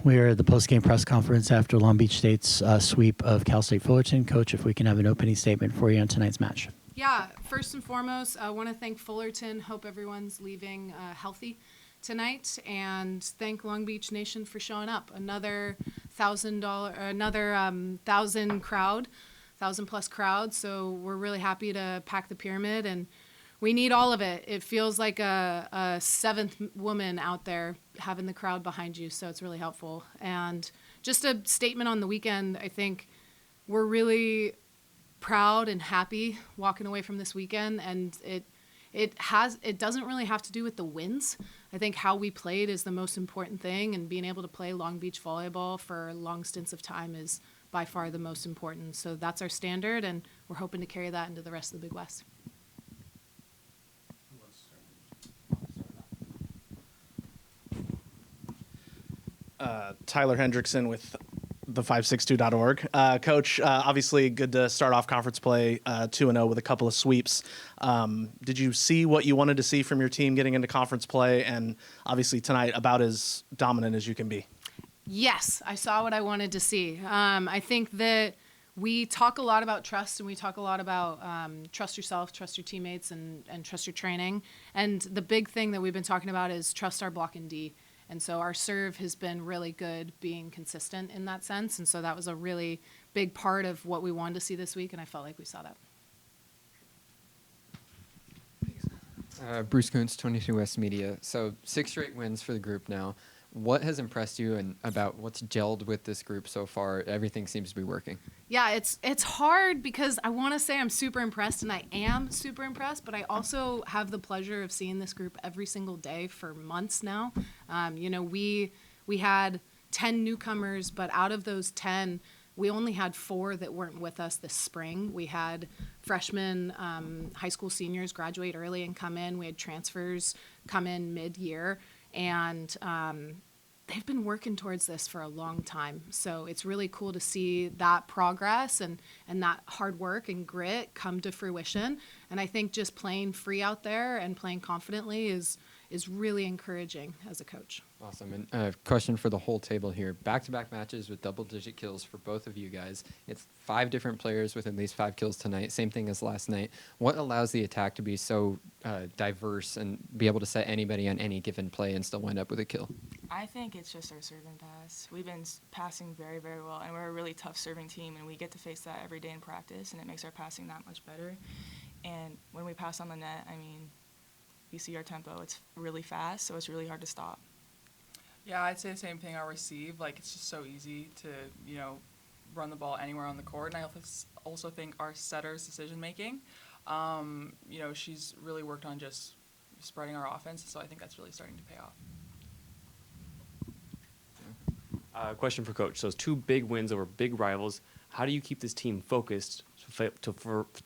We're at the post-game press conference after Long Beach State's sweep of Cal State Fullerton. Coach, if we can have an opening statement for you on tonight's match. Yeah, first and foremost, I want to thank Fullerton. Hope everyone's leaving healthy tonight, and thank Long Beach Nation for showing up. Another thousand plus crowd. So we're really happy to pack the pyramid, and we need all of it. It feels like a seventh woman out there having the crowd behind you, so it's really helpful. And just a statement on the weekend, I think we're really proud and happy walking away from this weekend, and it doesn't really have to do with the wins. I think how we played is the most important thing, and being able to play Long Beach volleyball for long stints of time is by far the most important. So that's our standard, and we're hoping to carry that into the rest of the Big West. Tyler Hendrickson with the 562.org. Coach, obviously good to start off conference play 2-0 with a couple of sweeps. Did you see what you wanted to see from your team getting into conference play, and obviously tonight about as dominant as you can be? Yes, I saw what I wanted to see. I think that we talk a lot about trust, and we talk a lot about trust yourself, trust your teammates, and trust your training. And the big thing that we've been talking about is trust our block and D. And so our serve has been really good, being consistent in that sense. And so that was a really big part of what we wanted to see this week, and I felt like we saw that. Bruce Kuntz, 22 West Media. So 6 straight wins for the group now. What has impressed you and about what's gelled with this group so far? Everything seems to be working. Yeah, it's hard because I want to say I'm super impressed, and I am super impressed, but I also have the pleasure of seeing this group every single day for months now. We had 10 newcomers, but out of those 10, we only had 4 that weren't with us this spring. We had freshmen, high school seniors graduate early and come in. We had transfers come in mid-year, and they've been working towards this for a long time. So it's really cool to see that progress and that hard work and grit come to fruition. And I think just playing free out there and playing confidently is really encouraging as a coach. Awesome. And a question for the whole table here. Back-to-back matches with double-digit kills for both of you guys. It's 5 different players with at least 5 kills tonight, same thing as last night. What allows the attack to be so diverse and be able to set anybody on any given play and still wind up with a kill? I think it's just our serve and pass. We've been passing very, very well, and we're a really tough serving team, and we get to face that every day in practice, and it makes our passing that much better. And when we pass on the net, I mean, you see our tempo. It's really fast, so it's really hard to stop. Yeah, I'd say the same thing. Our receive, it's just so easy to, run the ball anywhere on the court. And I also think our setter's decision-making, she's really worked on just spreading our offense, so I think that's really starting to pay off. Question for Coach. So it's 2 big wins over big rivals. How do you keep this team focused to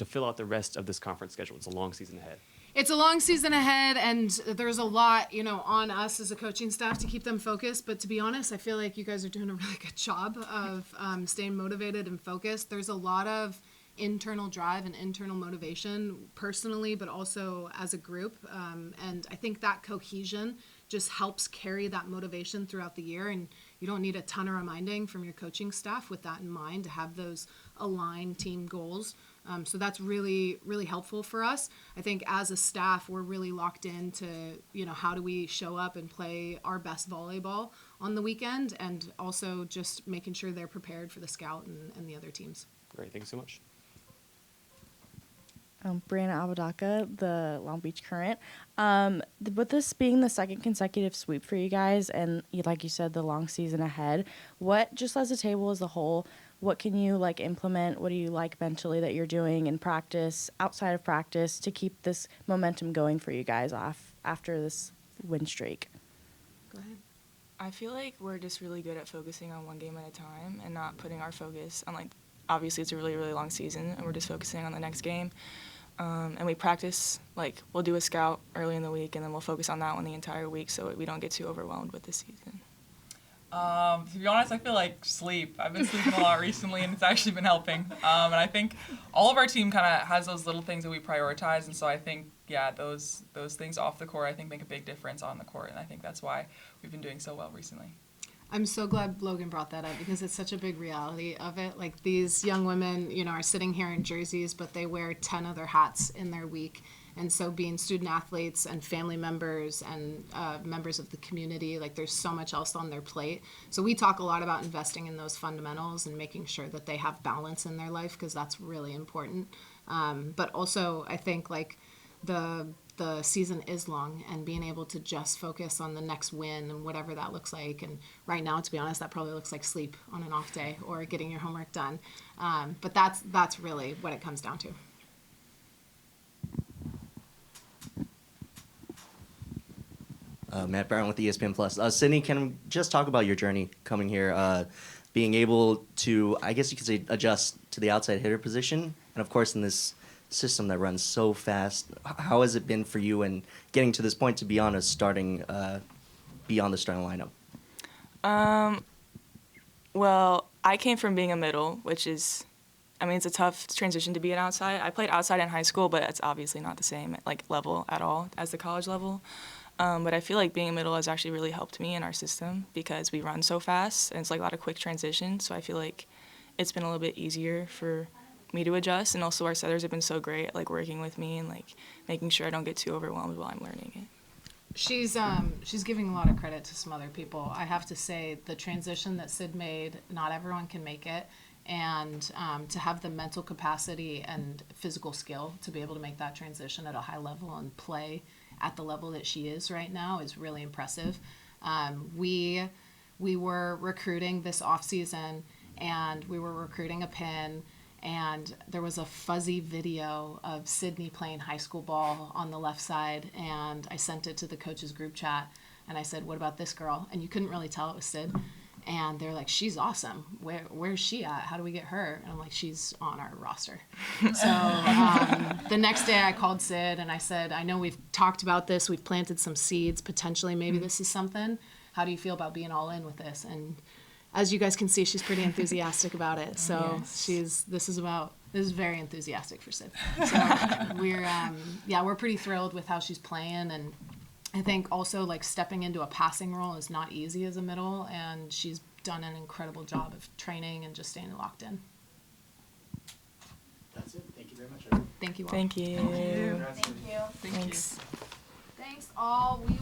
fill out the rest of this conference schedule? It's a long season ahead. It's a long season ahead, and there's a lot, on us as a coaching staff to keep them focused. But to be honest, I feel like you guys are doing a really good job of staying motivated and focused. There's a lot of internal drive and internal motivation personally, but also as a group. And I think that cohesion just helps carry that motivation throughout the year. And you don't need a ton of reminding from your coaching staff with that in mind to have those aligned team goals. So that's really, really helpful for us. I think as a staff, we're really locked into, how do we show up and play our best volleyball on the weekend, and also just making sure they're prepared for the scout and the other teams. Great. Thank you so much. Brianna Abadaka, the Long Beach Current. With this being the second consecutive sweep for you guys, and like you said, the long season ahead, what, just as a table as a whole, what can you implement? What do you like mentally that you're doing in practice, outside of practice, to keep this momentum going for you guys off after this win streak? Go ahead. I feel like we're just really good at focusing on one game at a time and not putting our focus on, obviously it's a really, really long season, and we're just focusing on the next game. And we practice, we'll do a scout early in the week, and then we'll focus on that one the entire week so we don't get too overwhelmed with this season. To be honest, I feel like sleep. I've been sleeping a lot recently, and it's actually been helping. And I think all of our team kind of has those little things that we prioritize, and so I think, those things off the court, I think, make a big difference on the court, and I think that's why we've been doing so well recently. I'm so glad Logan brought that up because it's such a big reality of it. Like these young women, you know, are sitting here in jerseys, but they wear 10 other hats in their week. And so being student athletes and family members and members of the community, like there's so much else on their plate. So we talk a lot about investing in those fundamentals and making sure that they have balance in their life because that's really important. But also I think like the season is long and being able to just focus on the next win and whatever that looks like. And right now, to be honest, that probably looks like sleep on an off day or getting your homework done. But that's really what it comes down to. Matt Brown with ESPN Plus. Sydney, can we just talk about your journey coming here, being able to, I guess you could say, adjust to the outside hitter position, and of course in this system that runs so fast. How has it been for you and getting to this point to be on a starting, beyond the starting lineup? Well, I came from being a middle, which is, I mean, it's a tough transition to be an outside. I played outside in high school, but it's obviously not the same like level at all as the college level. But I feel like being a middle has actually really helped me in our system because we run so fast and it's like a lot of quick transitions. So I feel like it's been a little bit easier for me to adjust. And also our setters have been so great at like working with me and like making sure I don't get too overwhelmed while I'm learning it. She's giving a lot of credit to some other people. I have to say the transition that Sid made, not everyone can make it. And to have the mental capacity and physical skill to be able to make that transition at a high level and play at the level that she is right now is really impressive. We were recruiting this off season and we were recruiting a pin and there was a fuzzy video of Sydney playing high school ball on the left side and I sent it to the coaches group chat and I said, what about this girl? And you couldn't really tell it was Sid. And they're like, she's awesome. Where's she at? How do we get her? And I'm like, she's on our roster. So the next day I called Sid and I said, I know we've talked about this. We've planted some seeds. Potentially maybe this is something. How do you feel about being all in with this? And as you guys can see, she's pretty enthusiastic about it. So Yes. this is very enthusiastic for Sid. So we're pretty thrilled with how she's playing. And I think also like stepping into a passing role is not easy as a middle, and she's done an incredible job of training and just staying locked in. That's it. Thank you very much. Thank you all. Thank you. Thank you. Thanks. Thanks all. We